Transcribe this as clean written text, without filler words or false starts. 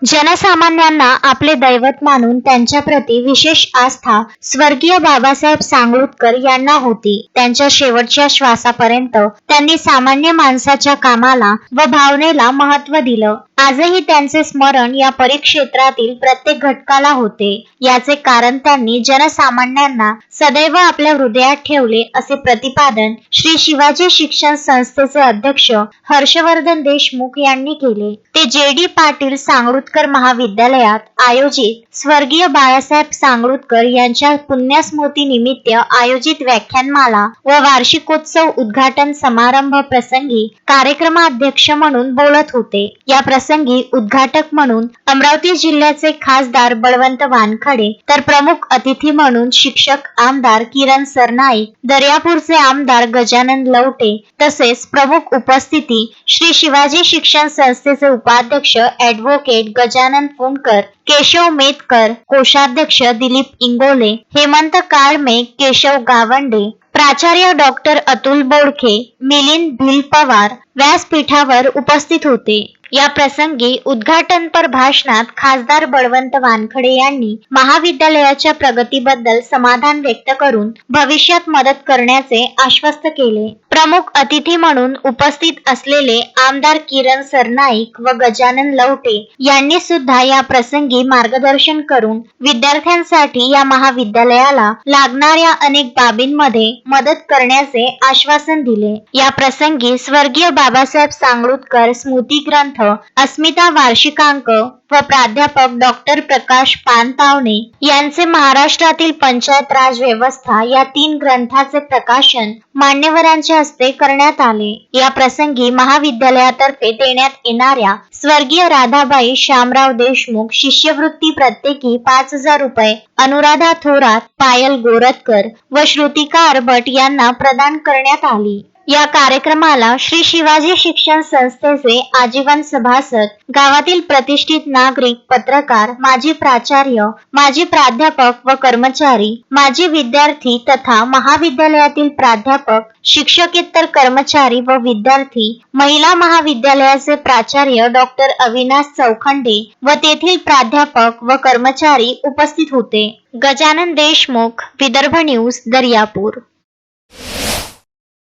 जनसामान्यांना आपले दैवत मानून त्यांच्याप्रती विशेष आस्था स्वर्गीय बाबासाहेब सांगोळकर यांना होती. त्यांच्या शेवटच्या श्वासापर्यंत त्यांनी सामान्य माणसाच्या कामाला व भावनेला महत्त्व दिलं. आजही त्यांचे स्मरण या परिक्षेत्रातील प्रत्येक घटकाला होते. याचे कारण त्यांनी जनसामान्यांना सदैव आपल्या हृदयात ठेवले, असे प्रतिपादन श्री शिवाजी शिक्षण संस्थेचे अध्यक्ष हर्षवर्धन देशमुख यांनी केले. ते जे.डी. पाटील सांगोळकर महाविद्यालयात आयोजित स्वर्गीय बाळासाहेब सांगोळकर यांच्या पुण्यस्मृती निमित्त आयोजित व्याख्यानमाला व वार्षिकोत्सव उद्घाटन समारंभ प्रसंगी कार्यक्रमाध्यक्ष म्हणून बोलत होते. या प्रसंगी उद्घाटक म्हणून अमरावती जिल्ह्याचे खासदार बळवंत वानखडे, तर प्रमुख अतिथी म्हणून शिक्षक आमदार किरण सरनाईक, दर्यापूरचे आमदार गजानन लवटे, तसेच प्रमुख उपस्थिती श्री शिवाजी शिक्षण संस्थेचे उपाध्यक्ष ॲडव्होकेट गजानन फुंडकर, केशव मेतकर, कोषाध्यक्ष दिलीप इंगोले, हेमंत काळमे, केशव गावंडे, प्राचार्य डॉक्टर अतुल बोडखे, मिलिंद भिल पवार व्यासपीठावर उपस्थित होते. या प्रसंगी उद्घाटनपर भाषणात खासदार बळवंत वानखडे यांनी महाविद्यालयाच्या प्रगतीबद्दल समाधान व्यक्त करून भविष्यात मदत करण्याचे आश्वस्त केले. प्रमुख अतिथी म्हणून उपस्थित असलेले आमदार किरण सरनाईक व गजानन लवटे यांनी सुद्धा या प्रसंगी मार्गदर्शन करून विद्यार्थ्यांसाठी या महाविद्यालयाला लागणाऱ्या अनेक बाबींमध्ये मदत करण्याचे आश्वासन दिले. या प्रसंगी स्वर्गीय बाबासाहेब सांगोळकर स्मृती ग्रंथ अस्मिता वार्षिकांक व प्राध्यापक डॉक्टर प्रकाश पानतावणे यांचे महाराष्ट्रातील पंचायत राज व्यवस्था या 3 ग्रंथाचे प्रकाशन मान्यवरांच्या हस्ते करण्यात आले. या प्रसंगी महाविद्यालयातर्फे देण्यात येणाऱ्या स्वर्गीय राधाबाई शामराव देशमुख शिष्यवृत्ती प्रत्येकी 5,000 रुपये अनुराधा थोरात, पायल गोरतकर व श्रुतिका अरबट यांना प्रदान करण्यात आली. या कार्यक्रमाला श्री शिवाजी शिक्षण संस्थेचे आजीवन सभासद, गावातील प्रतिष्ठित नागरिक, पत्रकार, माजी प्राचार्य, माजी प्राध्यापक व कर्मचारी, माजी विद्यार्थी तथा महाविद्यालयातील प्राध्यापक, शिक्षकेतर कर्मचारी व विद्यार्थी, महिला महाविद्यालयाचे प्राचार्य डॉक्टर अविनाश चौखंडे व तेथील प्राध्यापक व कर्मचारी उपस्थित होते. गजानन देशमुख, विदर्भ न्यूज, दर्यापूर.